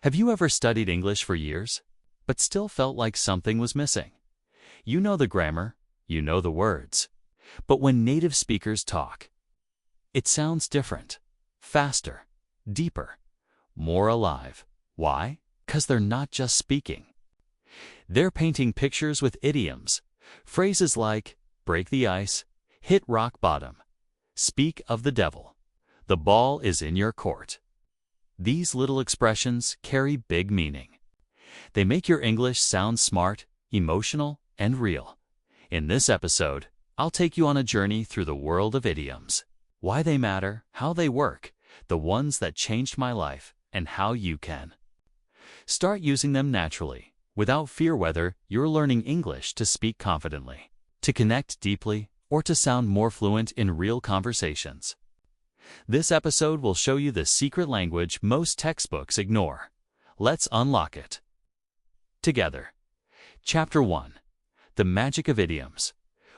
Have you ever studied English for years, but still felt like something was missing? You know the grammar, you know the words, but when native speakers talk, it sounds different, faster, deeper, more alive. Why? Because they're not just speaking. They're painting pictures with idioms, phrases like break the ice, hit rock bottom, speak of the devil, the ball is in your court. These little expressions carry big meaning. They make your English sound smart, emotional, and real. In this episode, I'll take you on a journey through the world of idioms. Why they matter, how they work, the ones that changed my life, and how you can start using them naturally, without fear whether you're learning English to speak confidently, to connect deeply, or to sound more fluent in real conversations. This episode will show you the secret language most textbooks ignore. Let's unlock it together. Chapter 1. The Magic of Idioms.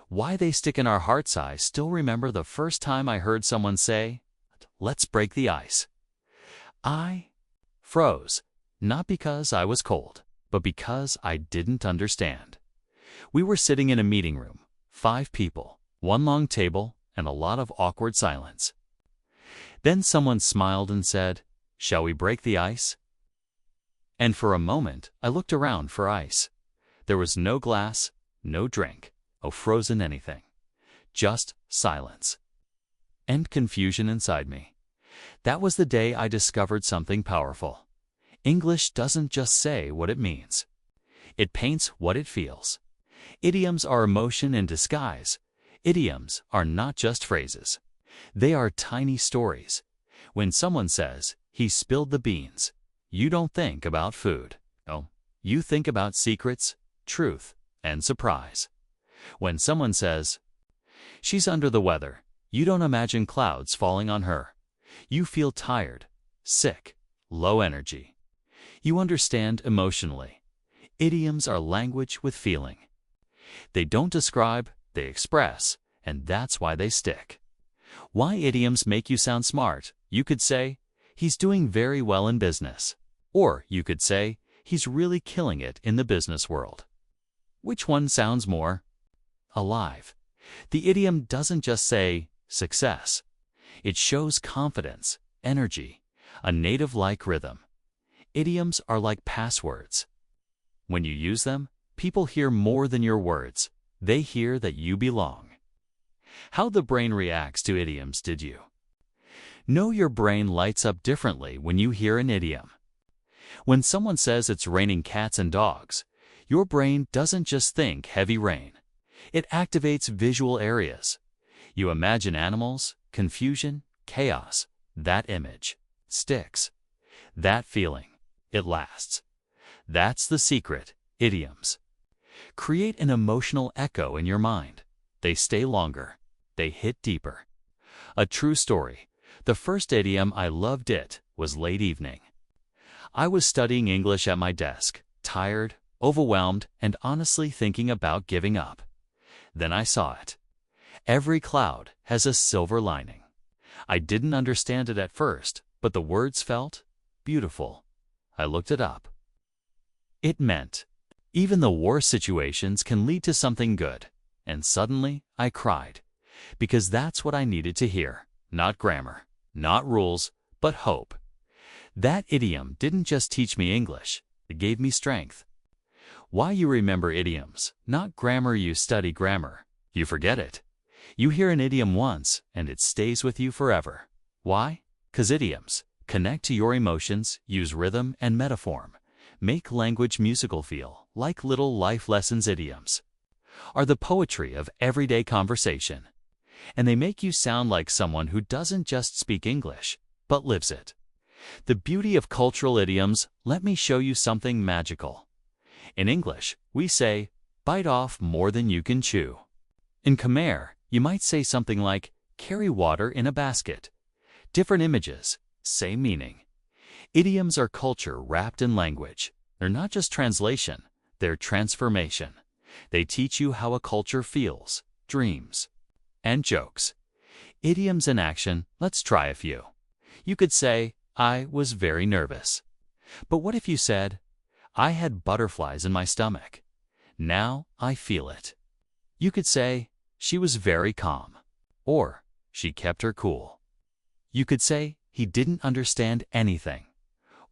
Why they stick in our hearts. I still remember the first time I heard someone say, "Let's break the ice." I froze, not because I was cold, but because I didn't understand. We were sitting in a meeting room, 5 people, one long table, and a lot of awkward silence. Then someone smiled and said, "Shall we break the ice?" And for a moment, I looked around for ice. There was no glass, no drink, no frozen anything. Just silence. And confusion inside me. That was the day I discovered something powerful. English doesn't just say what it means. It paints what it feels. Idioms are emotion in disguise. Idioms are not just phrases. They are tiny stories. When someone says, "He spilled the beans," you don't think about food. No, you think about secrets, truth, and surprise. When someone says, "She's under the weather," you don't imagine clouds falling on her. You feel tired, sick, low energy. You understand emotionally. Idioms are language with feeling. They don't describe, they express, and that's why they stick. Why idioms make you sound smart? You could say, "He's doing very well in business." Or you could say, "He's really killing it in the business world." Which one sounds more alive? The idiom doesn't just say success. It shows confidence, energy, a native-like rhythm. Idioms are like passwords. When you use them, people hear more than your words. They hear that you belong. How the brain reacts to idioms. Did you know your brain lights up differently when you hear an idiom? When someone says it's raining cats and dogs, your brain doesn't just think heavy rain. It activates visual areas. You imagine animals, confusion, chaos. That image sticks. That feeling, it lasts. That's the secret. Idioms create an emotional echo in your mind. They stay longer. They hit deeper. A true story. The first idiom I loved was late evening. I was studying English at my desk, tired, overwhelmed, and honestly thinking about giving up. Then I saw it. Every cloud has a silver lining. I didn't understand it at first, but the words felt beautiful. I looked it up. It meant even the worst situations can lead to something good. And suddenly, I cried. Because that's what I needed to hear. Not grammar, not rules, but hope. That idiom didn't just teach me English, it gave me strength. Why you remember idioms, not grammar. You study grammar, you forget it. You hear an idiom once, and it stays with you forever. Why? 'Cause idioms connect to your emotions, use rhythm and metaphor, make language musical, feel like little life lessons. Idioms are the poetry of everyday conversation. And they make you sound like someone who doesn't just speak English, but lives it. The beauty of cultural idioms. Let me show you something magical. In English, we say, "Bite off more than you can chew." In Khmer, you might say something like, "Carry water in a basket." Different images, same meaning. Idioms are culture wrapped in language. They're not just translation, they're transformation. They teach you how a culture feels, dreams, and jokes. Idioms in action. Let's try a few. You could say, "I was very nervous." But what if you said, I had butterflies in my stomach. Now I feel it. You could say, she was very calm. Or, she kept her cool. You could say, he didn't understand anything.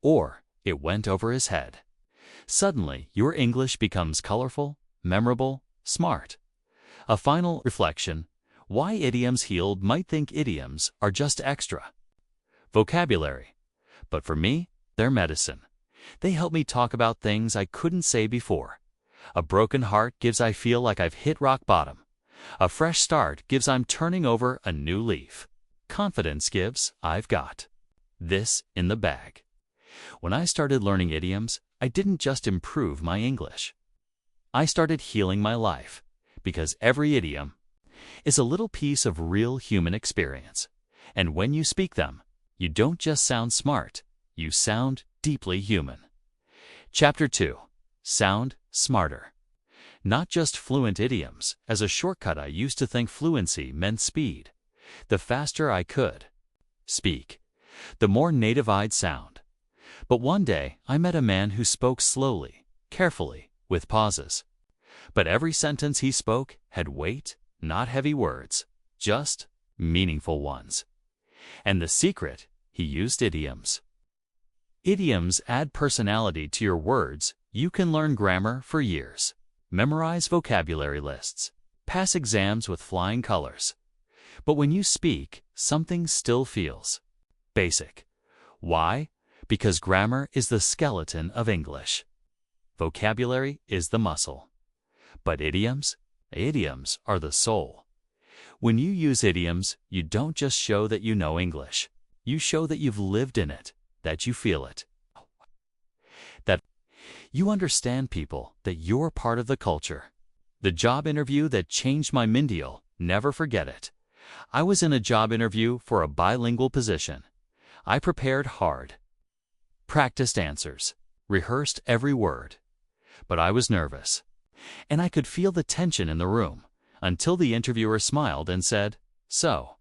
Or, it went over his head. Suddenly, your English becomes colorful, memorable, smart. A final reflection: why idioms healed might think idioms are just extra vocabulary. But for me, they're medicine. They help me talk about things I couldn't say before. A broken heart gives I feel like I've hit rock bottom. A fresh start gives I'm turning over a new leaf. Confidence gives I've got this in the bag. When I started learning idioms, I didn't just improve my English. I started healing my life, because every idiom is a little piece of real human experience. And when you speak them, you don't just sound smart, you sound deeply human. Chapter 2. Sound Smarter. Not just fluent idioms. As a shortcut, I used to think fluency meant speed. The faster I could speak, the more native I'd sound. But one day, I met a man who spoke slowly, carefully, with pauses. But every sentence he spoke had weight, not heavy words, just meaningful ones. And the secret, he used idioms. Idioms add personality to your words. You can learn grammar for years, memorize vocabulary lists, pass exams with flying colors. But when you speak, something still feels basic. Why? Because grammar is the skeleton of English. Vocabulary is the muscle. But idioms are the soul. When you use idioms, you don't just show that you know English. You show that you've lived in it, that you feel it, that you understand people, that you're part of the culture. The job interview that changed my Mindial, never forget it. I was in a job interview for a bilingual position. I prepared hard, practiced answers, rehearsed every word. But I was nervous, and I could feel the tension in the room, until the interviewer smiled and said, "So,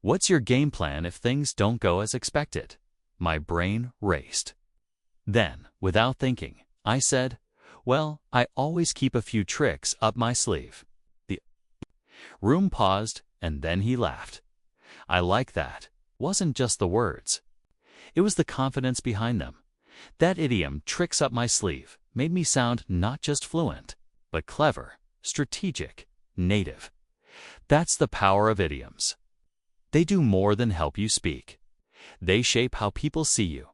what's your game plan if things don't go as expected?" My brain raced. Then, without thinking, I said, "Well, I always keep a few tricks up my sleeve." The room paused, and then he laughed. I like that. Wasn't just the words. It was the confidence behind them. That idiom, tricks up my sleeve, made me sound not just fluent, but clever, strategic, native. That's the power of idioms. They do more than help you speak. They shape how people see you.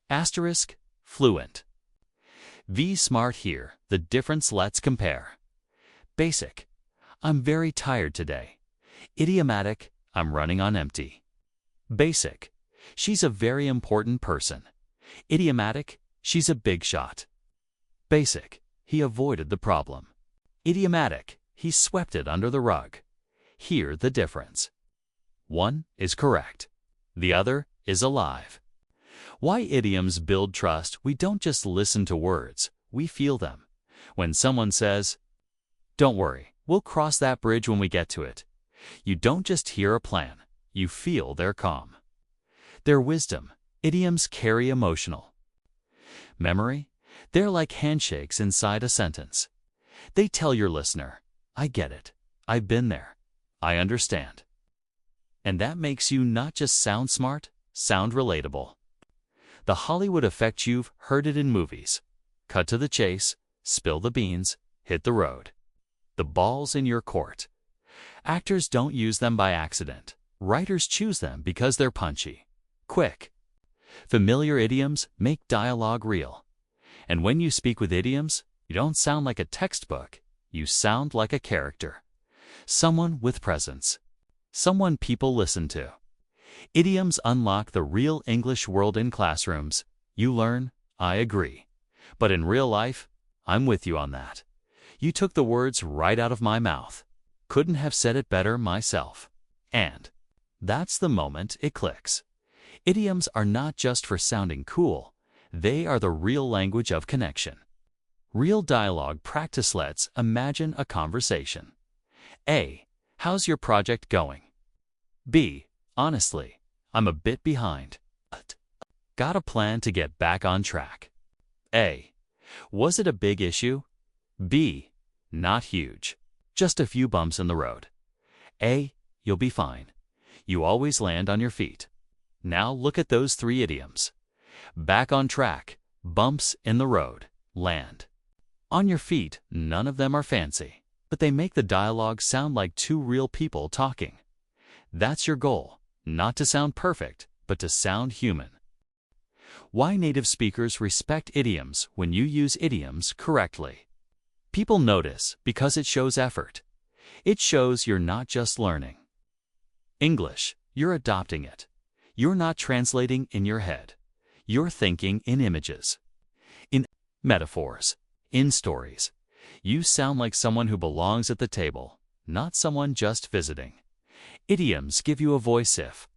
Asterisk, fluent. V smart here, the difference let's compare. Basic. I'm very tired today. Idiomatic. I'm running on empty. Basic. She's a very important person. Idiomatic. She's a big shot. Basic. He avoided the problem. Idiomatic. He swept it under the rug. Hear the difference. One is correct. The other is alive. Why idioms build trust? We don't just listen to words, we feel them. When someone says, "Don't worry, we'll cross that bridge when we get to it," you don't just hear a plan, you feel their calm. Their wisdom. Idioms carry emotional memory. They're like handshakes inside a sentence. They tell your listener, "I get it. I've been there. I understand." And that makes you not just sound smart, sound relatable. The Hollywood effect, you've heard it in movies. Cut to the chase, spill the beans, hit the road. The ball's in your court. Actors don't use them by accident. Writers choose them because they're punchy, quick. Familiar idioms make dialogue real. And when you speak with idioms, you don't sound like a textbook. You sound like a character. Someone with presence. Someone people listen to. Idioms unlock the real English world in classrooms. You learn, I agree. But in real life, I'm with you on that. You took the words right out of my mouth. Couldn't have said it better myself. And that's the moment it clicks. Idioms are not just for sounding cool. They are the real language of connection. Real dialogue practice. Let's imagine a conversation. A. How's your project going? B. Honestly, I'm a bit behind. Got a plan to get back on track? A. Was it a big issue? B. Not huge. Just a few bumps in the road. A. You'll be fine. You always land on your feet. Now look at those three idioms. Back on track, bumps in the road, land. On your feet, none of them are fancy, but they make the dialogue sound like two real people talking. That's your goal, not to sound perfect, but to sound human. Why native speakers respect idioms when you use idioms correctly. People notice because it shows effort. It shows you're not just learning English, you're adopting it. You're not translating in your head. You're thinking in images, in metaphors, in stories. You sound like someone who belongs at the table, not someone just visiting. Idioms give you a voice. If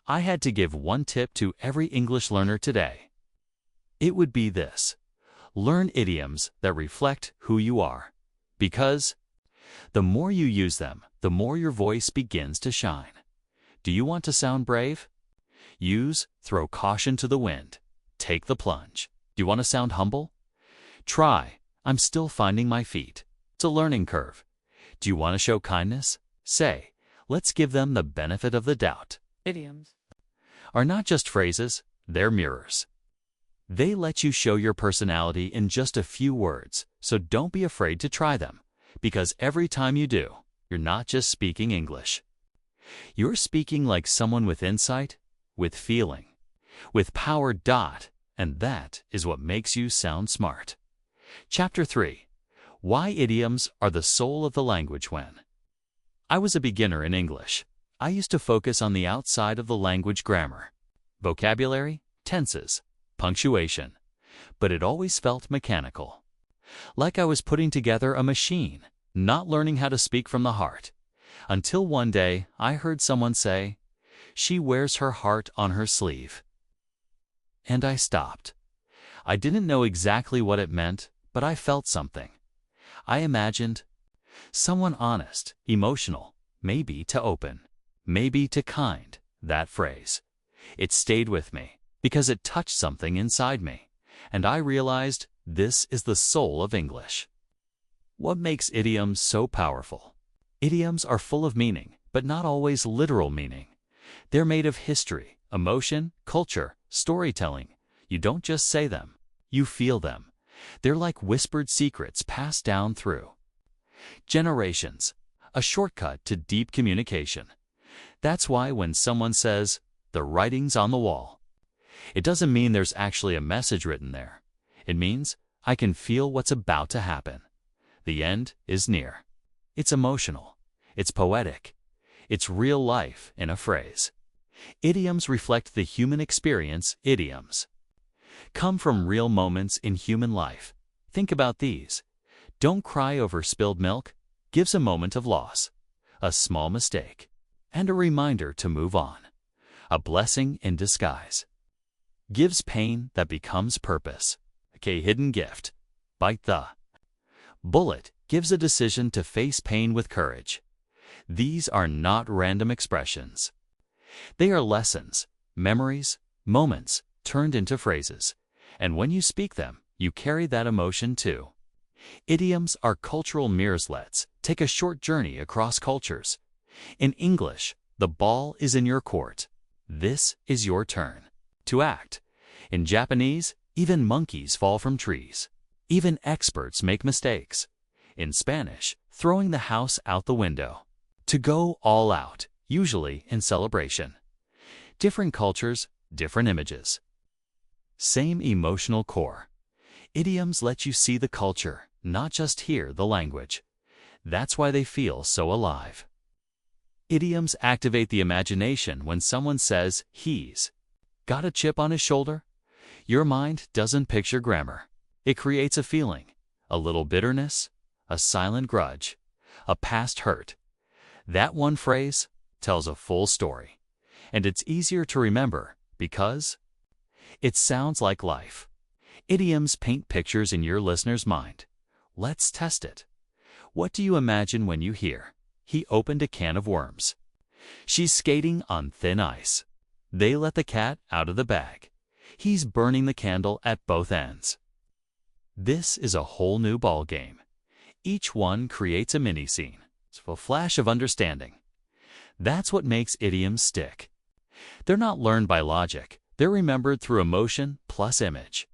I had to give one tip to every English learner today, it would be this: learn idioms that reflect who you are. Because the more you use them, the more your voice begins to shine. Do you want to sound brave? Use throw caution to the wind. Take the plunge. Do you want to sound humble? Try I'm still finding my feet. It's a learning curve. Do you want to show kindness? Say let's give them the benefit of the doubt. Idioms Are not just phrases, they're mirrors. They let you show your personality in just a few words, so don't be afraid to try them, because every time you do, you're not just speaking English. You're speaking like someone with insight, with feeling, with power. And that is what makes you sound smart. Chapter 3. Why idioms are the soul of the language. When I was a beginner in English, I used to focus on the outside of the language: grammar, vocabulary, tenses, punctuation. But it always felt mechanical. Like I was putting together a machine, not learning how to speak from the heart. Until one day I heard someone say, "She wears her heart on her sleeve." And I stopped. I didn't know exactly what it meant, but I felt something. I imagined someone honest, emotional, maybe to open, maybe to kind. That phrase. It stayed with me because it touched something inside me, and I realized this is the soul of English. What makes idioms so powerful? Idioms are full of meaning, but not always literal meaning. They're made of history, emotion, culture, storytelling. You don't just say them, you feel them. They're like whispered secrets passed down through generations, a shortcut to deep communication. That's why when someone says, "the writing's on the wall," it doesn't mean there's actually a message written there. It means I can feel what's about to happen. The end is near. It's emotional. It's poetic. It's real life in a phrase. Idioms reflect the human experience. Idioms come from real moments in human life. Think about these. Don't cry over spilled milk gives a moment of loss, a small mistake, and a reminder to move on. A blessing in disguise gives pain that becomes purpose. A hidden gift. Bite the bullet gives a decision to face pain with courage. These are not random expressions. They are lessons, memories, moments turned into phrases. And when you speak them, you carry that emotion too. Idioms are cultural mirrors. Let's take a short journey across cultures. In English, the ball is in your court. This is your turn to act. In Japanese, even monkeys fall from trees. Even experts make mistakes. In Spanish, throwing the house out the window. To go all out, usually in celebration. Different cultures, different images. Same emotional core. Idioms let you see the culture, not just hear the language. That's why they feel so alive. Idioms activate the imagination. When someone says, "He's got a chip on his shoulder," your mind doesn't picture grammar. It creates a feeling, a little bitterness, a silent grudge, a past hurt. That one phrase tells a full story, and it's easier to remember because it sounds like life. Idioms paint pictures in your listener's mind. Let's test it. What do you imagine when you hear, "He opened a can of worms"? She's skating on thin ice. They let the cat out of the bag. He's burning the candle at both ends. This is a whole new ball game. Each one creates a mini-scene, a flash of understanding. That's what makes idioms stick. They're not learned by logic. They're remembered through emotion plus image.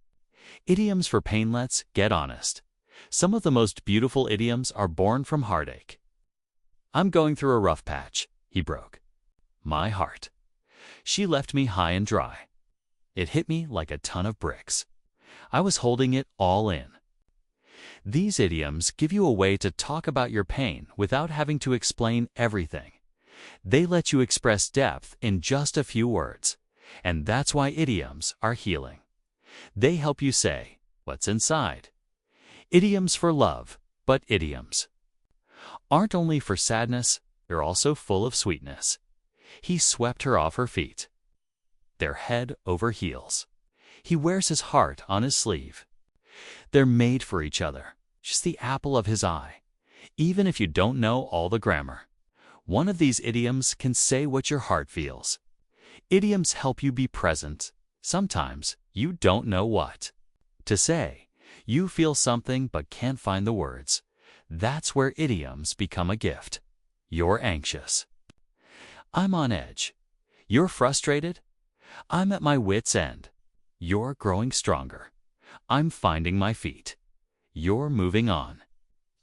Idioms for painlets, get honest. Some of the most beautiful idioms are born from heartache. I'm going through a rough patch. He broke my heart. She left me high and dry. It hit me like a ton of bricks. I was holding it all in. These idioms give you a way to talk about your pain without having to explain everything. They let you express depth in just a few words, and that's why idioms are healing. They help you say what's inside. Idioms for love, but idioms aren't only for sadness, they're also full of sweetness. He swept her off her feet. They're head over heels. He wears his heart on his sleeve. They're made for each other, just the apple of his eye. Even if you don't know all the grammar, one of these idioms can say what your heart feels. Idioms help you be present. Sometimes you don't know what to say. You feel something but can't find the words. That's where idioms become a gift. You're anxious. I'm on edge. You're frustrated. I'm at my wit's end. You're growing stronger. I'm finding my feet. You're moving on.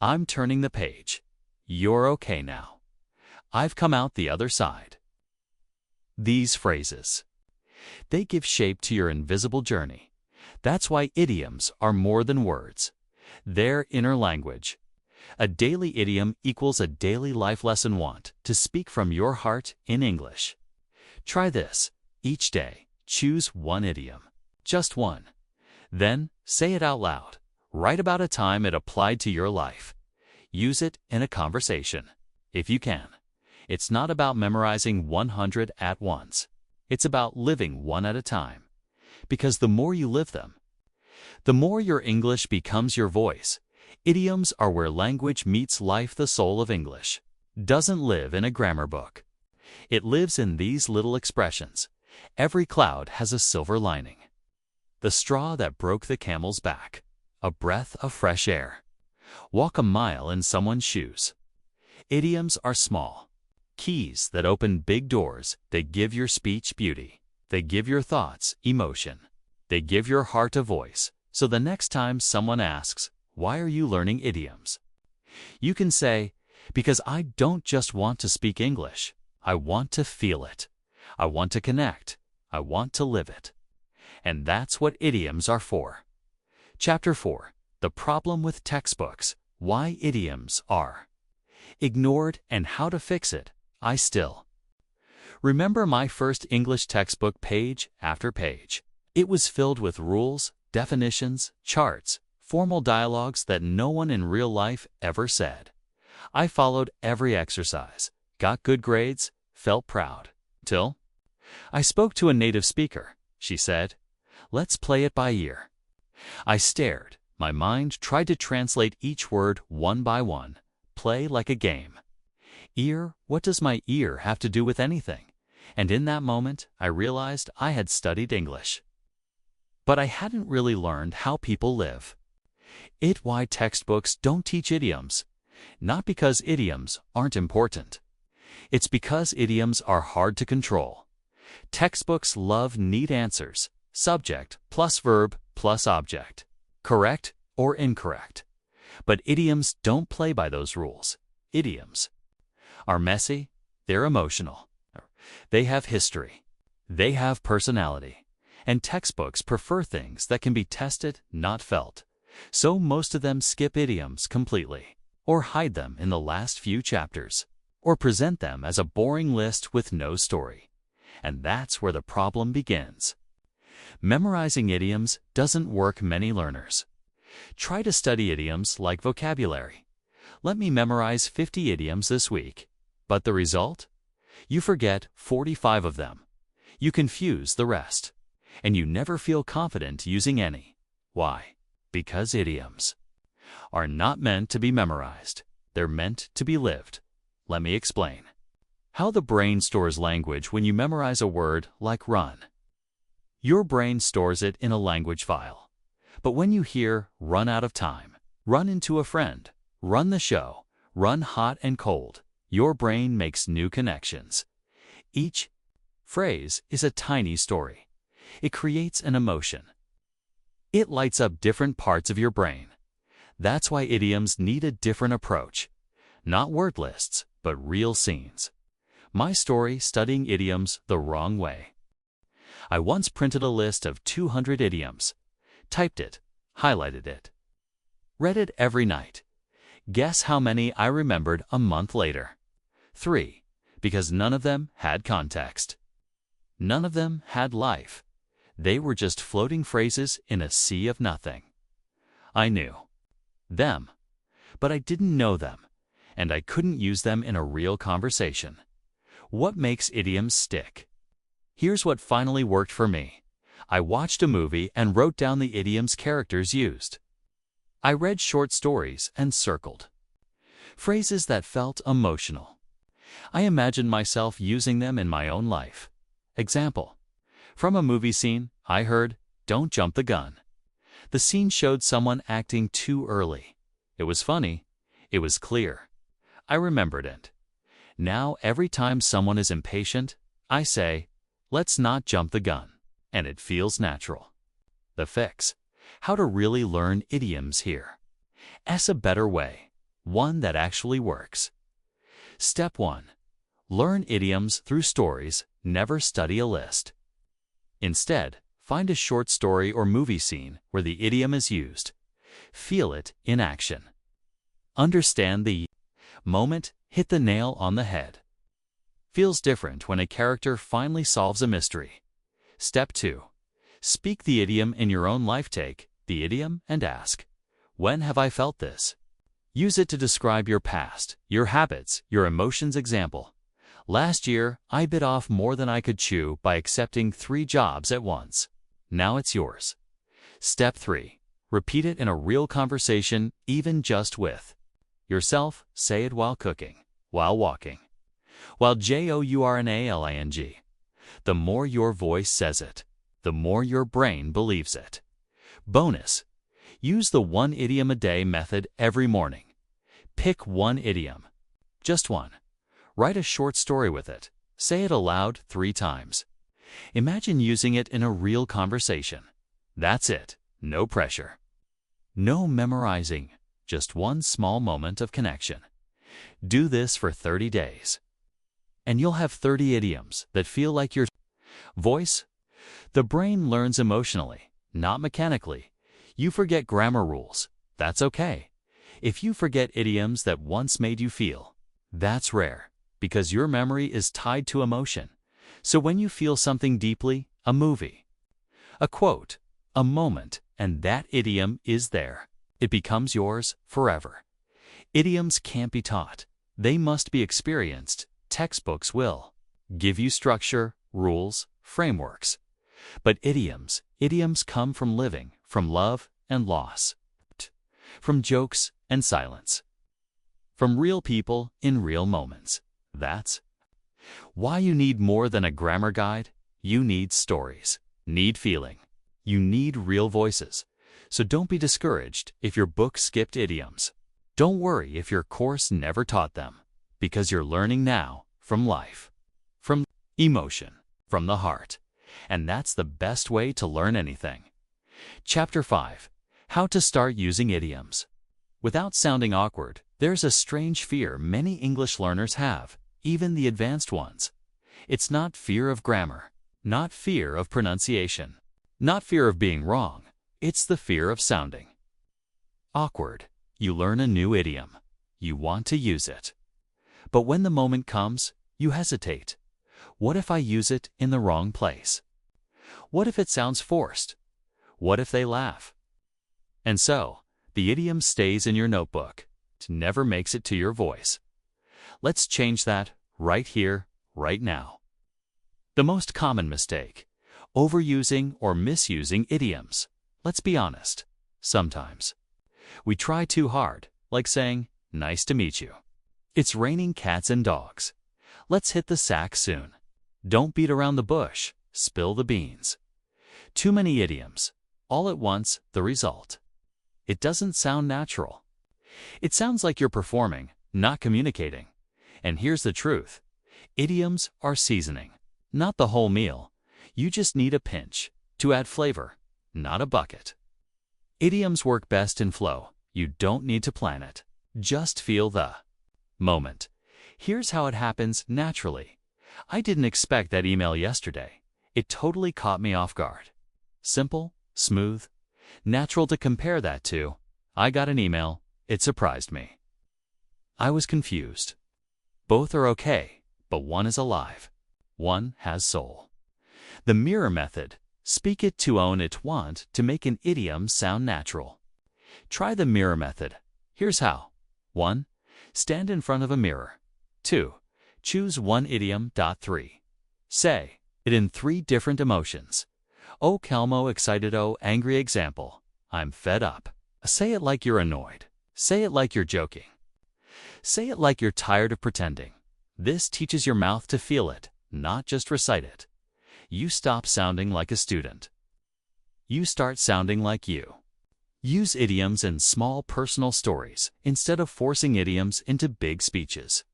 I'm turning the page. You're okay now. I've come out the other side. These phrases, they give shape to your invisible journey. That's why idioms are more than words. They're inner language. A daily idiom equals a daily life lesson. Want to speak from your heart in English? Try this. Each day, choose one idiom. Just one. Then, say it out loud. Write about a time it applied to your life. Use it in a conversation, if you can. It's not about memorizing 100 at once. It's about living one at a time. Because the more you live them, the more your English becomes your voice. Idioms are where language meets life. The soul of English doesn't live in a grammar book. It lives in these little expressions. Every cloud has a silver lining. The straw that broke the camel's back. A breath of fresh air. Walk a mile in someone's shoes. Idioms are small keys that open big doors. They give your speech beauty. They give your thoughts emotion. They give your heart a voice. So the next time someone asks, "Why are you learning idioms?" you can say, "Because I don't just want to speak English. I want to feel it. I want to connect. I want to live it." And that's what idioms are for. Chapter 4. The Problem with Textbooks. Why Idioms Are Ignored and How to Fix It. I still remember my first English textbook page after page. It was filled with rules, definitions, charts, formal dialogues that no one in real life ever said. I followed every exercise, got good grades, felt proud. Till I spoke to a native speaker. She said, "Let's play it by ear." I stared. My mind tried to translate each word one by one. Play like a game. Ear, what does my ear have to do with anything? And in that moment, I realized I had studied English, but I hadn't really learned how people live. It's why textbooks don't teach idioms. Not because idioms aren't important. It's because idioms are hard to control. Textbooks love neat answers. Subject plus verb plus object. Correct or incorrect. But idioms don't play by those rules. Idioms are messy. They're emotional. They have history. They have personality. And textbooks prefer things that can be tested, not felt. So most of them skip idioms completely, or hide them in the last few chapters, or present them as a boring list with no story. And that's where the problem begins. Memorizing idioms doesn't work many learners. Try to study idioms like vocabulary. Let me memorize 50 idioms this week. But the result? You forget 45 of them. You confuse the rest. And you never feel confident using any. Why? Because idioms are not meant to be memorized. They're meant to be lived. Let me explain. How the brain stores language when you memorize a word like run. Your brain stores it in a language file. But when you hear run out of time, run into a friend, run the show, run hot and cold, your brain makes new connections. Each phrase is a tiny story. It creates an emotion. It lights up different parts of your brain. That's why idioms need a different approach. Not word lists, but real scenes. My story studying idioms the wrong way. I once printed a list of 200 idioms, typed it, highlighted it, read it every night. Guess how many I remembered a month later? 3, because none of them had context. None of them had life. They were just floating phrases in a sea of nothing. I knew them, but I didn't know them, and I couldn't use them in a real conversation. What makes idioms stick? Here's what finally worked for me. I watched a movie and wrote down the idioms characters used. I read short stories and circled phrases that felt emotional. I imagined myself using them in my own life. Example: from a movie scene, I heard, "Don't jump the gun." The scene showed someone acting too early. It was funny. It was clear. I remembered it. Now, every time someone is impatient, I say, "Let's not jump the gun," and it feels natural. The fix: how to really learn idioms here. A better way, one that actually works. Step 1. Learn idioms through stories, never study a list. Instead, find a short story or movie scene where the idiom is used. Feel it in action. Understand the moment, hit the nail on the head. Feels different when a character finally solves a mystery. Step 2. Speak the idiom in your own life. Take the idiom and ask, "When have I felt this?" Use it to describe your past, your habits, your emotions. Example: last year, I bit off more than I could chew by accepting 3 jobs at once. Now it's yours. Step 3. Repeat it in a real conversation, even just with yourself. Say it while cooking, while walking, while journaling. The more your voice says it, the more your brain believes it. Bonus: use the 1 idiom a day method every morning. Pick 1 idiom, just one. Write a short story with it. Say it aloud 3 times. Imagine using it in a real conversation. That's it. No pressure. No memorizing. Just one small moment of connection. Do this for 30 days. And you'll have 30 idioms that feel like your voice. The brain learns emotionally, not mechanically. You forget grammar rules. That's okay. If you forget idioms that once made you feel, that's rare, because your memory is tied to emotion. So when you feel something deeply, a movie, a quote, a moment, and that idiom is there, it becomes yours forever. Idioms can't be taught. They must be experienced. Textbooks will give you structure, rules, frameworks. But idioms come from living, from love and loss, from jokes and silence, from real people in real moments. That's why you need more than a grammar guide. You need stories, need feeling. You need real voices. So don't be discouraged if your book skipped idioms. Don't worry if your course never taught them, because you're learning now from life, from emotion, from the heart. And that's the best way to learn anything. Chapter 5. How to start using idioms. Without sounding awkward, there's a strange fear many English learners have, even the advanced ones. It's not fear of grammar, not fear of pronunciation, not fear of being wrong. It's the fear of sounding awkward. You learn a new idiom. You want to use it. But when the moment comes, you hesitate. What if I use it in the wrong place? What if it sounds forced? What if they laugh? And so, the idiom stays in your notebook. It never makes it to your voice. Let's change that right here, right now. The most common mistake: overusing or misusing idioms. Let's be honest. Sometimes we try too hard, like saying, "Nice to meet you. It's raining cats and dogs. Let's hit the sack soon." Don't beat around the bush. Spill the beans. Too many idioms. All at once, the result. It doesn't sound natural. It sounds like you're performing, not communicating. And here's the truth. Idioms are seasoning, not the whole meal. You just need a pinch to add flavor, not a bucket. Idioms work best in flow. You don't need to plan it. Just feel the moment. Here's how it happens naturally. I didn't expect that email yesterday. It totally caught me off guard. Simple, smooth, natural. To compare that to, I got an email, it surprised me. I was confused. Both are okay, but one is alive. One has soul. The mirror method. Speak it to own it. Want to make an idiom sound natural. Try the mirror method. Here's how. 1. Stand in front of a mirror. 2. Choose one idiom. 3. Say it in 3 different emotions. Oh, calm, oh, excited, oh, angry. Example. I'm fed up. Say it like you're annoyed. Say it like you're joking. Say it like you're tired of pretending. This teaches your mouth to feel it, not just recite it. You stop sounding like a student. You start sounding like you. Use idioms in small personal stories instead of forcing idioms into big speeches.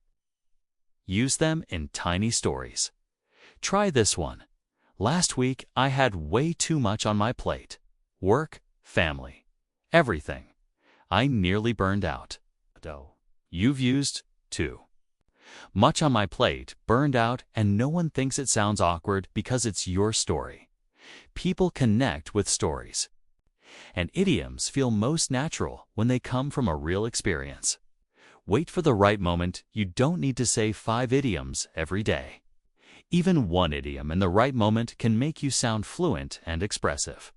Use them in tiny stories. Try this one. Last week, I had way too much on my plate. Work, family, everything. I nearly burned out. You've used too much on my plate, burned out, and no one thinks it sounds awkward because it's your story. People connect with stories. And idioms feel most natural when they come from a real experience. Wait for the right moment. You don't need to say 5 idioms every day. Even one idiom in the right moment can make you sound fluent and expressive.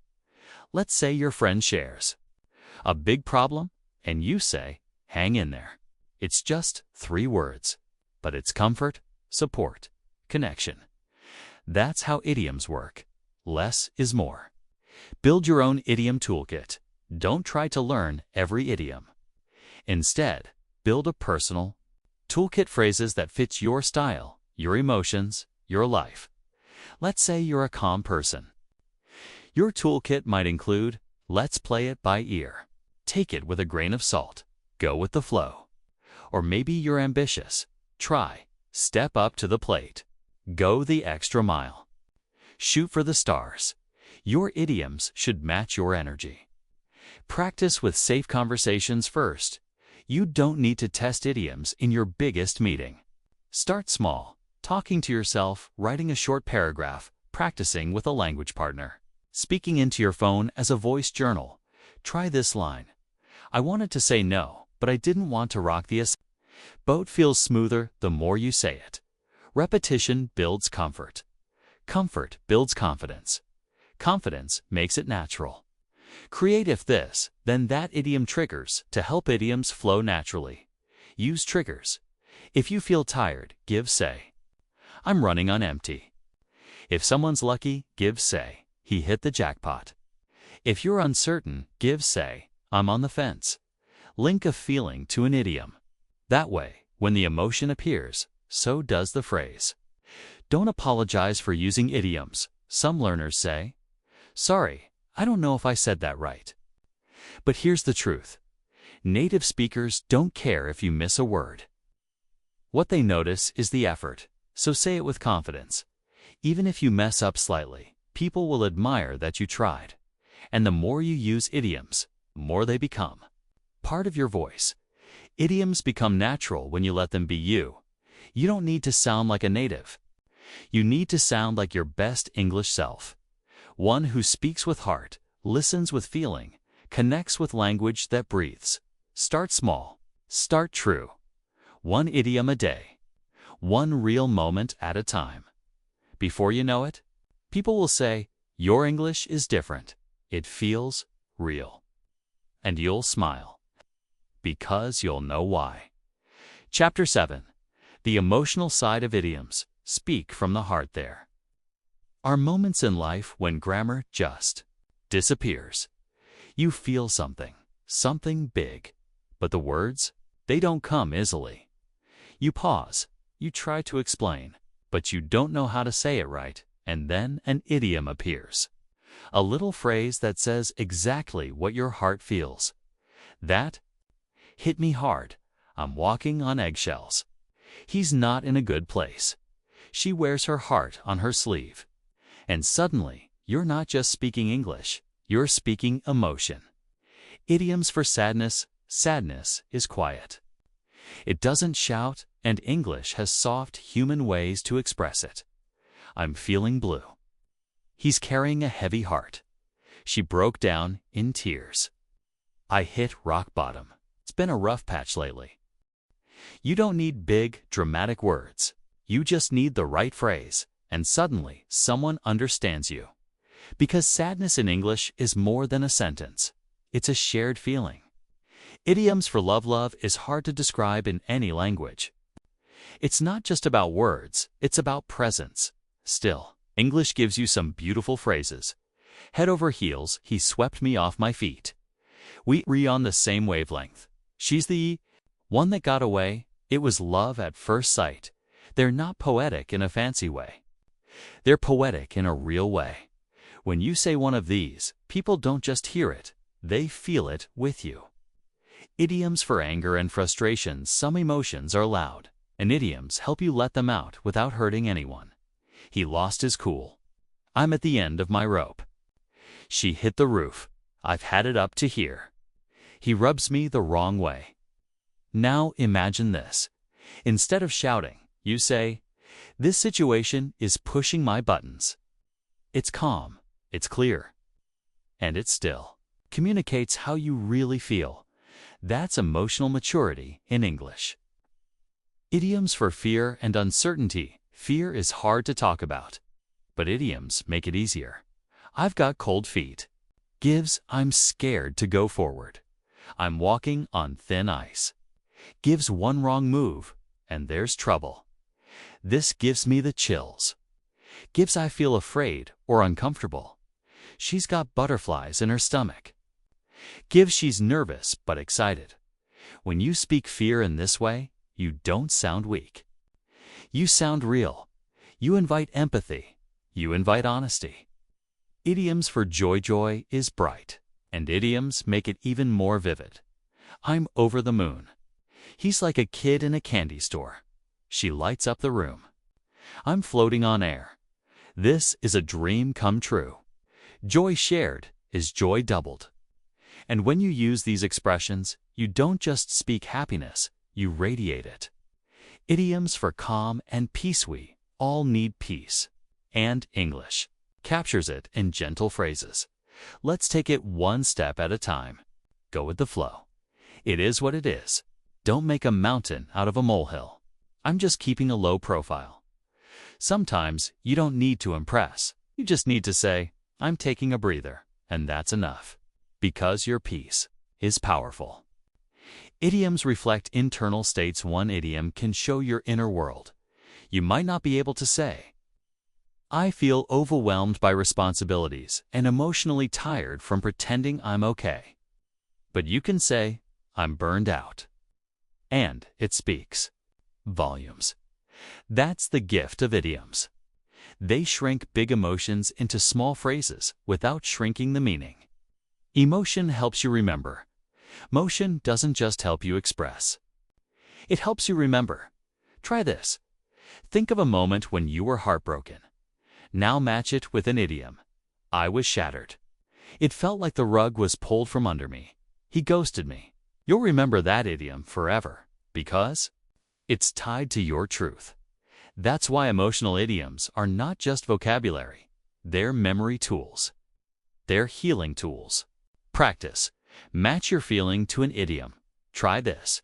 Let's say your friend shares a big problem, and you say, hang in there. It's just 3 words, but it's comfort, support, connection. That's how idioms work. Less is more. Build your own idiom toolkit. Don't try to learn every idiom. Instead, build a personal toolkit, phrases that fit your style, your emotions, your life. Let's say you're a calm person. Your toolkit might include, let's play it by ear. Take it with a grain of salt. Go with the flow. Or maybe you're ambitious. Try, step up to the plate. Go the extra mile. Shoot for the stars. Your idioms should match your energy. Practice with safe conversations first. You don't need to test idioms in your biggest meeting. Start small, talking to yourself, writing a short paragraph, practicing with a language partner. Speaking into your phone as a voice journal. Try this line. I wanted to say no, but I didn't want to rock the assignment. Boat feels smoother the more you say it. Repetition builds comfort. Comfort builds confidence. Confidence makes it natural. Create if this, then that idiom triggers to help idioms flow naturally. Use triggers. If you feel tired, give say, I'm running on empty. If someone's lucky, give say, he hit the jackpot. If you're uncertain, give say, I'm on the fence. Link a feeling to an idiom. That way, when the emotion appears, so does the phrase. Don't apologize for using idioms. Some learners say, sorry, I don't know if I said that right. But here's the truth. Native speakers don't care if you miss a word. What they notice is the effort, so say it with confidence. Even if you mess up slightly, people will admire that you tried. And the more you use idioms, the more they become part of your voice. Idioms become natural when you let them be you. You don't need to sound like a native. You need to sound like your best English self. One who speaks with heart, listens with feeling, connects with language that breathes. Start small. Start true. 1 idiom a day. 1 real moment at a time. Before you know it, people will say, your English is different. It feels real. And you'll smile. Because you'll know why. Chapter 7. The emotional side of idioms. Speak from the heart. There are moments in life when grammar just disappears. You feel something big, but the words, they don't come easily. You pause, you try to explain, but you don't know how to say it right, and then an idiom appears. A little phrase that says exactly what your heart feels. That hit me hard. I'm walking on eggshells. He's not in a good place. She wears her heart on her sleeve. And suddenly, you're not just speaking English, you're speaking emotion. Idioms for sadness. Sadness is quiet. It doesn't shout, and English has soft, human ways to express it. I'm feeling blue. He's carrying a heavy heart. She broke down in tears. I hit rock bottom. It's been a rough patch lately. You don't need big, dramatic words. You just need the right phrase, and suddenly someone understands you. Because sadness in English is more than a sentence. It's a shared feeling. Idioms for love is hard to describe in any language. It's not just about words, it's about presence. Still, English gives you some beautiful phrases. Head over heels, he swept me off my feet. We were on the same wavelength. She's the one that got away. It was love at first sight. They're not poetic in a fancy way. They're poetic in a real way. When you say one of these, people don't just hear it, they feel it with you. Idioms for anger and frustration. Some emotions are loud, and idioms help you let them out without hurting anyone. He lost his cool. I'm at the end of my rope. She hit the roof. I've had it up to here. He rubs me the wrong way. Now imagine this. Instead of shouting, you say, "This situation is pushing my buttons." It's calm, it's clear, and it's still. Communicates how you really feel. That's emotional maturity in English. Idioms for fear and uncertainty. Fear is hard to talk about, but idioms make it easier. I've got cold feet. Gives, I'm scared to go forward. I'm walking on thin ice. Gives one wrong move, and there's trouble. This gives me the chills. Gives I feel afraid or uncomfortable. She's got butterflies in her stomach. Gives she's nervous but excited. When you speak fear in this way, you don't sound weak. You sound real. You invite empathy. You invite honesty. Idioms for joy is bright, and idioms make it even more vivid. I'm over the moon. He's like a kid in a candy store. She lights up the room. I'm floating on air. This is a dream come true. Joy shared is joy doubled. And when you use these expressions, you don't just speak happiness, you radiate it. Idioms for calm and peace. We all need peace. And English captures it in gentle phrases. Let's take it one step at a time. Go with the flow. It is what it is. Don't make a mountain out of a molehill. I'm just keeping a low profile. Sometimes you don't need to impress. You just need to say, I'm taking a breather, and that's enough. Because your peace is powerful. Idioms reflect internal states. One idiom can show your inner world. You might not be able to say, I feel overwhelmed by responsibilities and emotionally tired from pretending I'm okay. But you can say, I'm burned out. And it speaks volumes. That's the gift of idioms. They shrink big emotions into small phrases without shrinking the meaning. Emotion helps you remember. Motion doesn't just help you express. It helps you remember. Try this. Think of a moment when you were heartbroken. Now match it with an idiom. I was shattered. It felt like the rug was pulled from under me. He ghosted me. You'll remember that idiom forever because it's tied to your truth. That's why emotional idioms are not just vocabulary. They're memory tools. They're healing tools. Practice. Match your feeling to an idiom. Try this.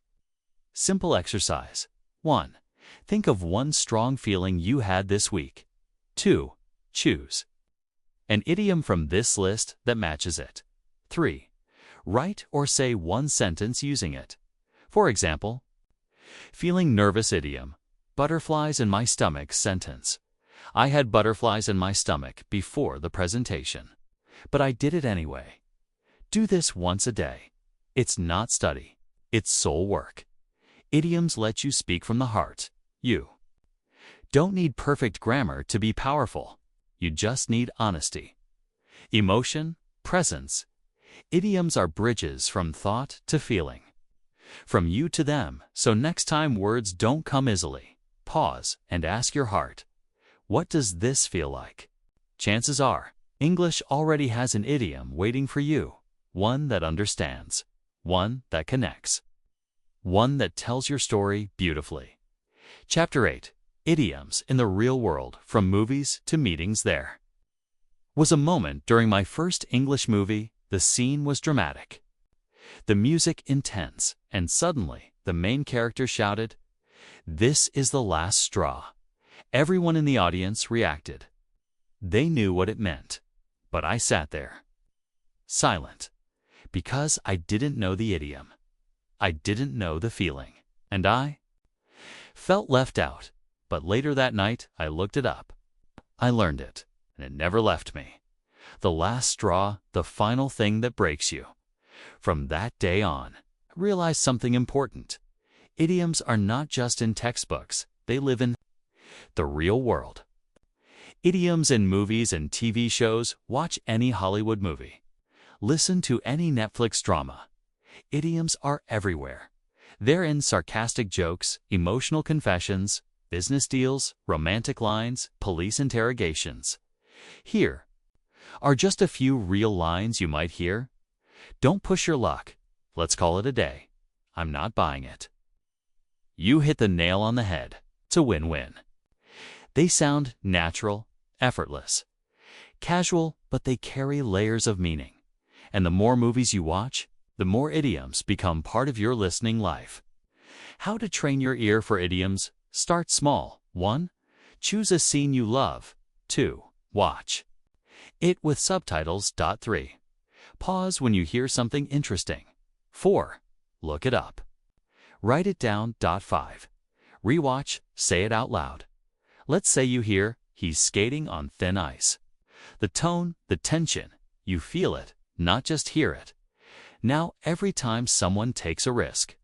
Simple exercise. 1. Think of one strong feeling you had this week. 2. Choose an idiom from this list that matches it. 3. Write or say one sentence using it. For example, feeling nervous idiom. Butterflies in my stomach sentence. I had butterflies in my stomach before the presentation, but I did it anyway. Do this once a day. It's not study. It's soul work. Idioms let you speak from the heart. You don't need perfect grammar to be powerful. You just need honesty. Emotion, presence. Idioms are bridges from thought to feeling. From you to them, so next time words don't come easily, pause and ask your heart, what does this feel like? Chances are, English already has an idiom waiting for you, one that understands, one that connects, one that tells your story beautifully. Chapter 8. Idioms in the Real World, From Movies to Meetings. There was a moment during my first English movie. The scene was dramatic, the music intense, and suddenly the main character shouted, "This is the last straw." Everyone in the audience reacted. They knew what it meant, but I sat there, silent, because I didn't know the idiom. I didn't know the feeling, and I felt left out. But later that night, I looked it up. I learned it, and it never left me. The last straw, the final thing that breaks you. From that day on, I realized something important. Idioms are not just in textbooks, they live in the real world. Idioms in movies and TV shows. Watch any Hollywood movie. Listen to any Netflix drama. Idioms are everywhere. They're in sarcastic jokes, emotional confessions, business deals, romantic lines, police interrogations. Here are just a few real lines you might hear. Don't push your luck. Let's call it a day. I'm not buying it. You hit the nail on the head. It's a win-win. They sound natural, effortless, casual, but they carry layers of meaning. And the more movies you watch, the more idioms become part of your listening life. How to train your ear for idioms? Start small. 1. Choose a scene you love. 2. Watch it with subtitles. 3. Pause when you hear something interesting. 4. Look it up. Write it down. 5. Rewatch. Say it out loud. Let's say you hear, "He's skating on thin ice." The tone, the tension, you feel it, not just hear it. Now, every time someone takes a risk,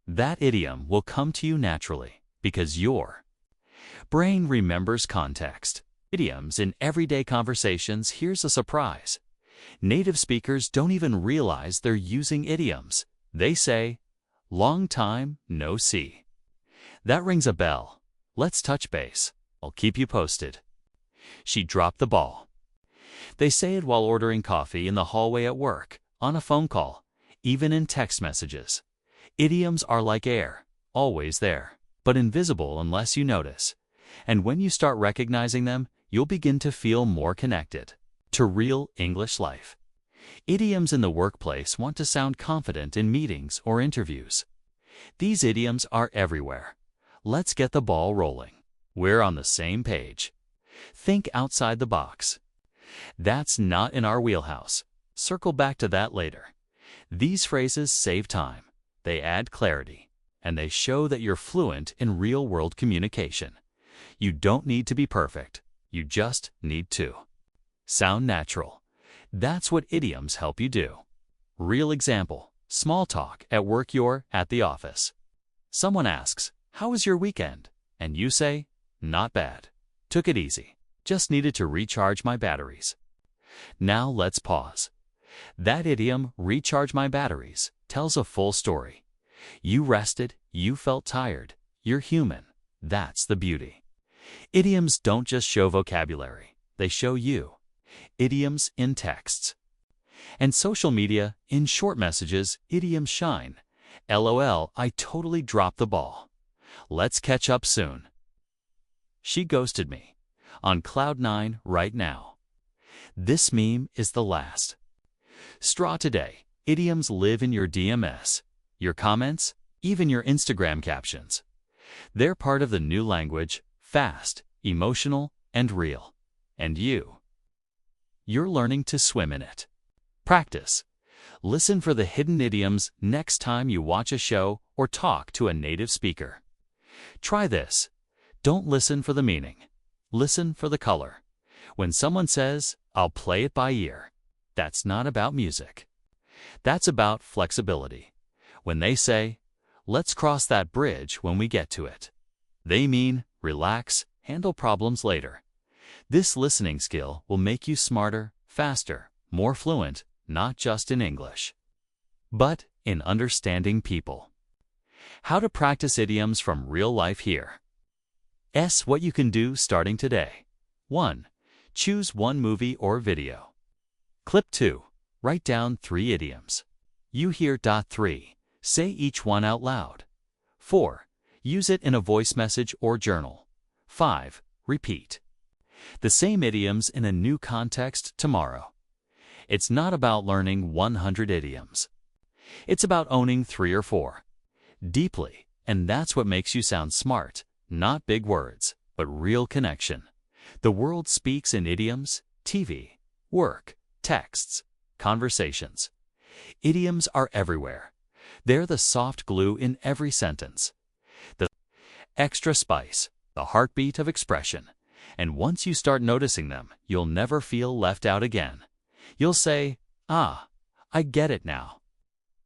that idiom will come to you naturally because your brain remembers context. Idioms in everyday conversations. Here's a surprise. Native speakers don't even realize they're using idioms. They say, "Long time no see." That rings a bell. Let's touch base. I'll keep you posted. She dropped the ball. They say it while ordering coffee, in the hallway at work, on a phone call, even in text messages. Idioms are like air, always there, but invisible unless you notice. And when you start recognizing them, you'll begin to feel more connected to real English life. Idioms in the workplace. Want to sound confident in meetings or interviews. These idioms are everywhere. Let's get the ball rolling. We're on the same page. Think outside the box. That's not in our wheelhouse. Circle back to that later. These phrases save time. They add clarity, and they show that you're fluent in real-world communication. You don't need to be perfect. You just need to sound natural. That's what idioms help you do. Real example. Small talk at work. You're at the office. Someone asks, "How was your weekend?" And you say, "Not bad. Took it easy. Just needed to recharge my batteries." Now let's pause. That idiom, "recharge my batteries," tells a full story. You rested, you felt tired, you're human. That's the beauty. Idioms don't just show vocabulary, they show you. Idioms in texts and social media. In short messages, idioms shine. LOL, I totally dropped the ball. Let's catch up soon. She ghosted me. On cloud 9 right now. This meme is the last straw today. Idioms live in your DMS, your comments, even your Instagram captions. They're part of the new language, fast, emotional, and real. And you're learning to swim in it. Practice. Listen for the hidden idioms next time you watch a show or talk to a native speaker. Try this. Don't listen for the meaning. Listen for the color. When someone says, "I'll play it by ear," that's not about music. That's about flexibility. When they say, "Let's cross that bridge when we get to it," they mean, relax, handle problems later. This listening skill will make you smarter, faster, more fluent, not just in English, but in understanding people. How to practice idioms from real life here. What you can do starting today. 1. Choose one movie or video. Clip 2. Write down 3 idioms. You hear. 3. Say each one out loud. 4. Use it in a voice message or journal. 5. Repeat the same idioms in a new context tomorrow. It's not about learning 100 idioms. It's about owning 3 or 4 deeply, and that's what makes you sound smart. Not big words, but real connection. The world speaks in idioms, TV, work, texts, conversations. Idioms are everywhere. They're the soft glue in every sentence. The extra spice, the heartbeat of expression. And once you start noticing them, you'll never feel left out again. You'll say, "Ah, I get it now."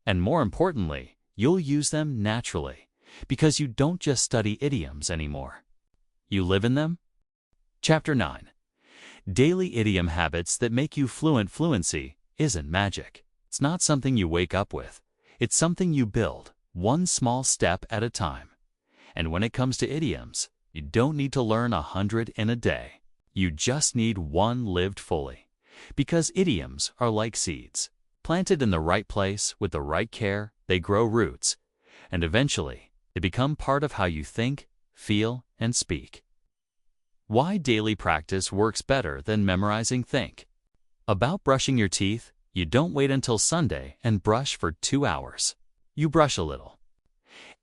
And more importantly, you'll use them naturally, because you don't just study idioms anymore. You live in them. Chapter 9. Daily idiom habits that make you fluent. Fluency isn't magic. It's not something you wake up with. It's something you build, one small step at a time. And when it comes to idioms, you don't need to learn 100 in a day. You just need one lived fully. Because idioms are like seeds. Planted in the right place with the right care, they grow roots. And eventually, they become part of how you think, feel, and speak. Why daily practice works better than memorizing. Think about brushing your teeth. You don't wait until Sunday and brush for 2 hours. You brush a little.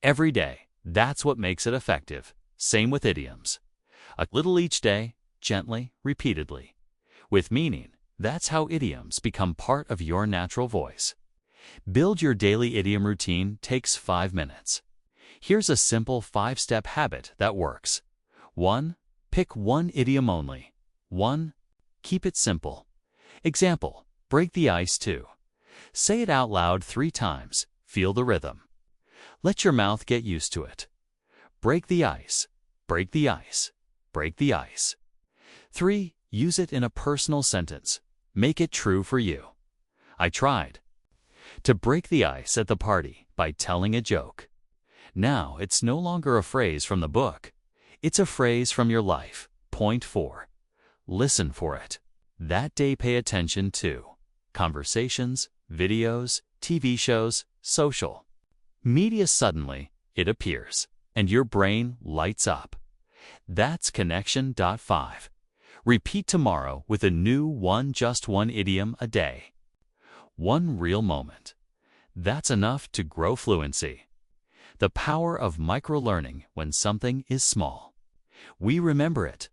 Every day. That's what makes it effective. Same with idioms. A little each day, gently, repeatedly. With meaning, that's how idioms become part of your natural voice. Build your daily idiom routine. Takes 5 minutes. Here's a simple 5-step habit that works. 1. Pick one idiom only. 1. Keep it simple. Example, break the ice. 2. Say it out loud 3 times. Feel the rhythm. Let your mouth get used to it. Break the ice, break the ice, break the ice. 3. Use it in a personal sentence. Make it true for you. I tried to break the ice at the party by telling a joke. Now it's no longer a phrase from the book. It's a phrase from your life. Point 4. Listen for it. That day pay attention to conversations, videos, TV shows, social media. Suddenly, it appears. And your brain lights up. That's connection. 5. Repeat tomorrow with a new one. Just one idiom a day. One real moment. That's enough to grow fluency. The power of micro-learning when something is small. We remember it.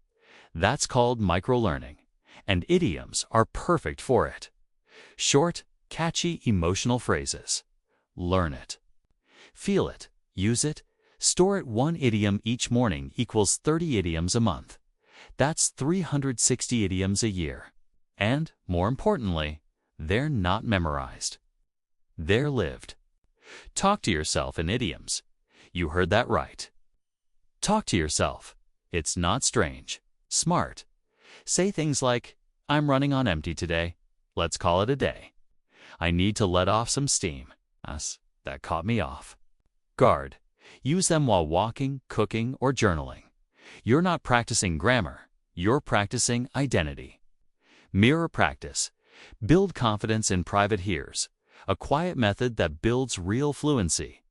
That's called micro-learning, and idioms are perfect for it. Short, catchy, emotional phrases. Learn it. Feel it. Use it. Store it. 1 idiom each morning equals 30 idioms a month. That's 360 idioms a year. And, more importantly, they're not memorized. They're lived. Talk to yourself in idioms. You heard that right. Talk to yourself. It's not strange. Smart. Say things like, "I'm running on empty today. Let's call it a day. I need to let off some steam. That caught me off guard." Use them while walking, cooking, or journaling. You're not practicing grammar. You're practicing identity. Mirror practice. Build confidence in private. Here's a quiet method that builds real fluency.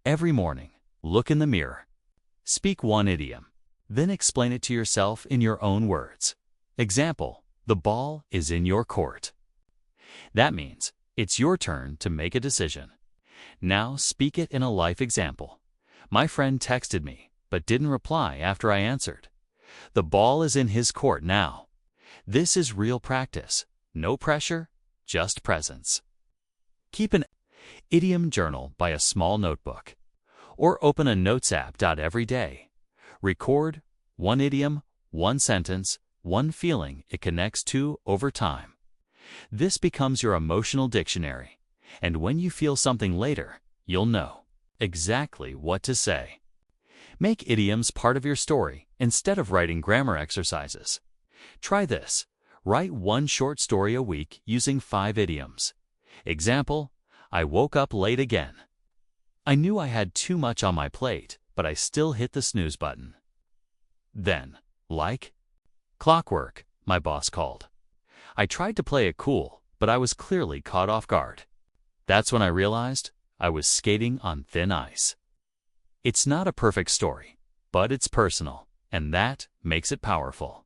Every morning, look in the mirror. Speak one idiom. Then explain it to yourself in your own words. Example, the ball is in your court. That means it's your turn to make a decision. Now speak it in a life example. My friend texted me, but didn't reply after I answered. The ball is in his court now. This is real practice. No pressure, just presence. Keep an idiom journal by a small notebook, or open a notes app. Every day. Record one idiom, one sentence, one feeling it connects to over time. This becomes your emotional dictionary, and when you feel something later, you'll know exactly what to say. Make idioms part of your story instead of writing grammar exercises. Try this. Write one short story a week using 5 idioms. Example, I woke up late again. I knew I had too much on my plate, but I still hit the snooze button. Then, like clockwork, my boss called. I tried to play it cool, but I was clearly caught off guard. That's when I realized I was skating on thin ice. It's not a perfect story, but it's personal, and that makes it powerful.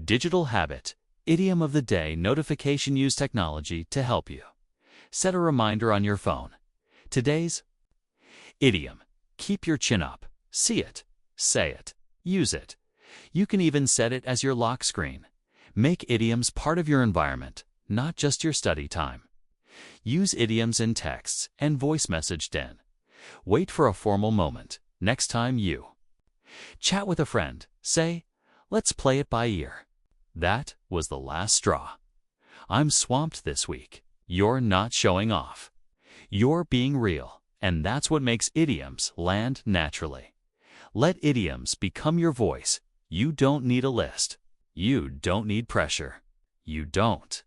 Digital habit, idiom of the day notification. Use technology to help you. Set a reminder on your phone. Today's idiom, keep your chin up. See it, say it, use it. You can even set it as your lock screen. Make idioms part of your environment, not just your study time. Use idioms in texts and voice message. Wait for a formal moment. Next time you chat with a friend, say, let's play it by ear. That was the last straw. I'm swamped this week. You're not showing off. You're being real, and that's what makes idioms land naturally. Let idioms become your voice. You don't need a list. You don't need pressure. You don't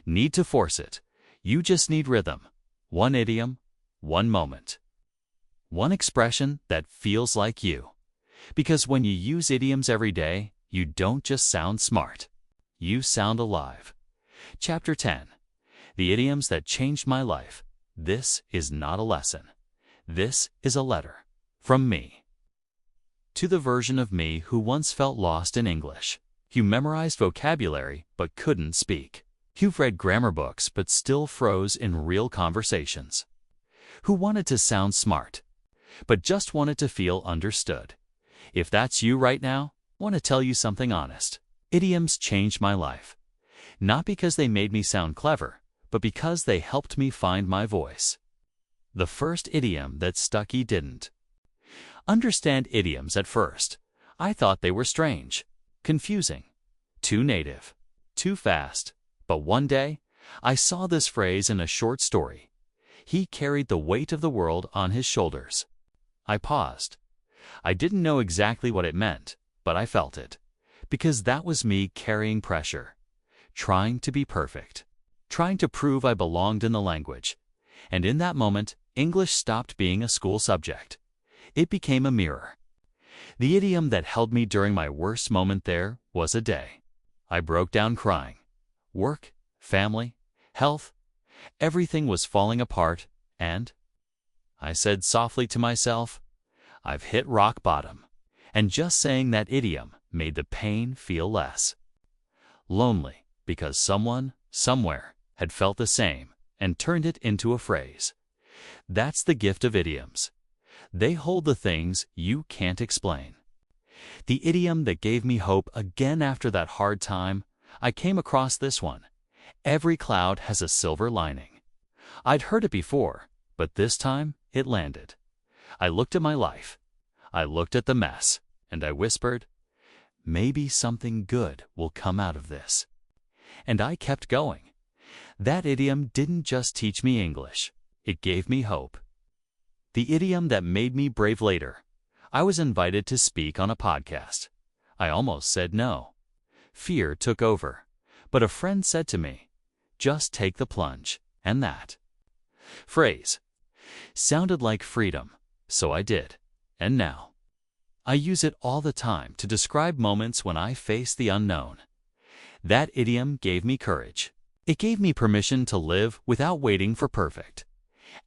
need to force it. You just need rhythm. One idiom, one moment. One expression that feels like you. Because when you use idioms every day, you don't just sound smart. You sound alive. Chapter 10. The idioms that changed my life. This is not a lesson. This is a letter. From me. To the version of me who once felt lost in English. You memorized vocabulary but couldn't speak. You've read grammar books but still froze in real conversations. Who wanted to sound smart, but just wanted to feel understood. If that's you right now, I want to tell you something honest. Idioms changed my life. Not because they made me sound clever, but because they helped me find my voice. The first idiom that stuck. Didn't understand idioms at first. I thought they were strange, confusing, too native, too fast. But one day, I saw this phrase in a short story. He carried the weight of the world on his shoulders. I paused. I didn't know exactly what it meant, but I felt it. Because that was me carrying pressure. Trying to be perfect. Trying to prove I belonged in the language. And in that moment, English stopped being a school subject. It became a mirror. The idiom that held me during my worst moment there was a day. I broke down crying. Work, family, health, everything was falling apart, and I said softly to myself, I've hit rock bottom. And just saying that idiom made the pain feel less. Lonely, because someone, somewhere, had felt the same and turned it into a phrase. That's the gift of idioms. They hold the things you can't explain. The idiom that gave me hope again after that hard time, I came across this one. Every cloud has a silver lining. I'd heard it before, but this time it landed. I looked at my life. I looked at the mess, and I whispered, maybe something good will come out of this. And I kept going. That idiom didn't just teach me English. It gave me hope. The idiom that made me brave later. I was invited to speak on a podcast. I almost said no. Fear took over, but a friend said to me, just take the plunge, and that phrase sounded like freedom, so I did, and now I use it all the time to describe moments when I face the unknown. That idiom gave me courage. It gave me permission to live without waiting for perfect.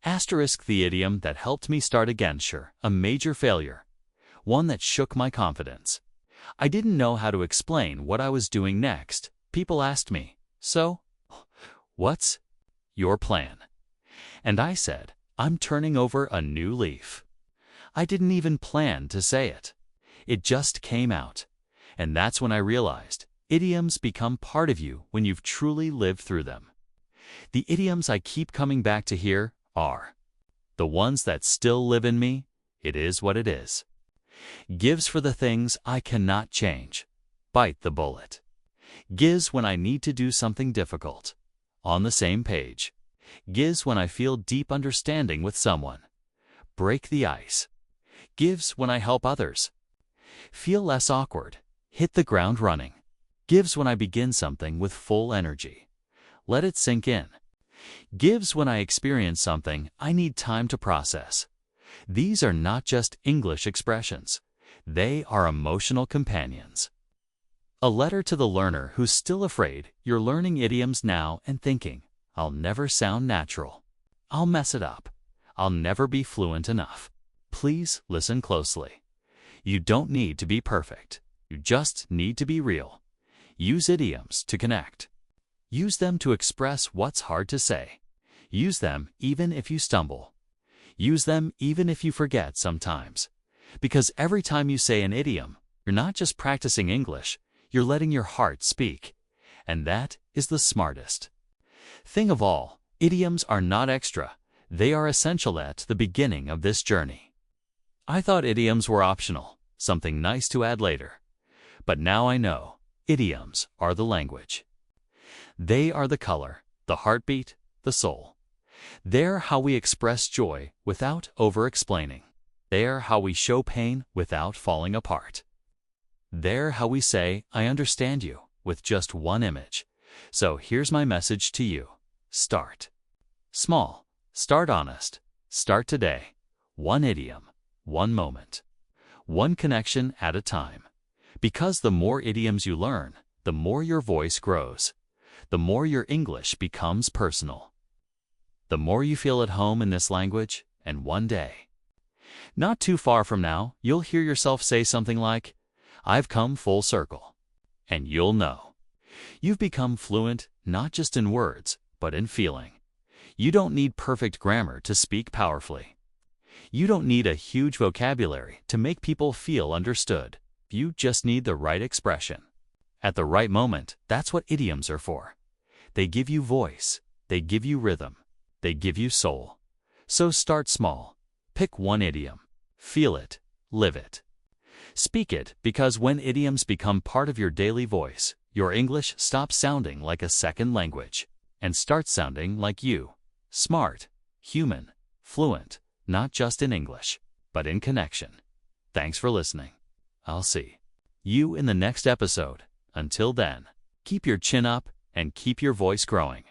Asterisk the idiom that helped me start again. Sure, a major failure, one that shook my confidence. I didn't know how to explain what I was doing next. People asked me, so, what's your plan? And I said, I'm turning over a new leaf. I didn't even plan to say it. It just came out. And that's when I realized idioms become part of you when you've truly lived through them. The idioms I keep coming back to here are the ones that still live in me. It is what it is. Gives for the things I cannot change. Bite the bullet. Gives when I need to do something difficult. On the same page. Gives when I feel deep understanding with someone. Break the ice. Gives when I help others. Feel less awkward. Hit the ground running. Gives when I begin something with full energy. Let it sink in. Gives when I experience something I need time to process. These are not just English expressions. They are emotional companions. A letter to the learner who's still afraid you're learning idioms now and thinking, I'll never sound natural. I'll mess it up. I'll never be fluent enough. Please listen closely. You don't need to be perfect. You just need to be real. Use idioms to connect. Use them to express what's hard to say. Use them even if you stumble. Use them even if you forget sometimes. Because every time you say an idiom, you're not just practicing English, you're letting your heart speak. And that is the smartest thing of all. Idioms are not extra. They are essential at the beginning of this journey. I thought idioms were optional, something nice to add later. But now I know, idioms are the language. They are the color, the heartbeat, the soul. They're how we express joy without over-explaining. They're how we show pain without falling apart. They're how we say, I understand you, with just one image. So here's my message to you. Start small. Start honest. Start today. One idiom, one moment, one connection at a time. Because the more idioms you learn, the more your voice grows. The more your English becomes personal. The more you feel at home in this language, and one day, not too far from now, you'll hear yourself say something like, I've come full circle. And you'll know. You've become fluent not just in words, but in feeling. You don't need perfect grammar to speak powerfully. You don't need a huge vocabulary to make people feel understood. You just need the right expression. At the right moment, that's what idioms are for. They give you voice. They give you rhythm. They give you soul. So start small. Pick one idiom. Feel it. Live it. Speak it, because when idioms become part of your daily voice, your English stops sounding like a second language and starts sounding like you. Smart, human, fluent, not just in English, but in connection. Thanks for listening. I'll see you in the next episode. Until then, keep your chin up and keep your voice growing.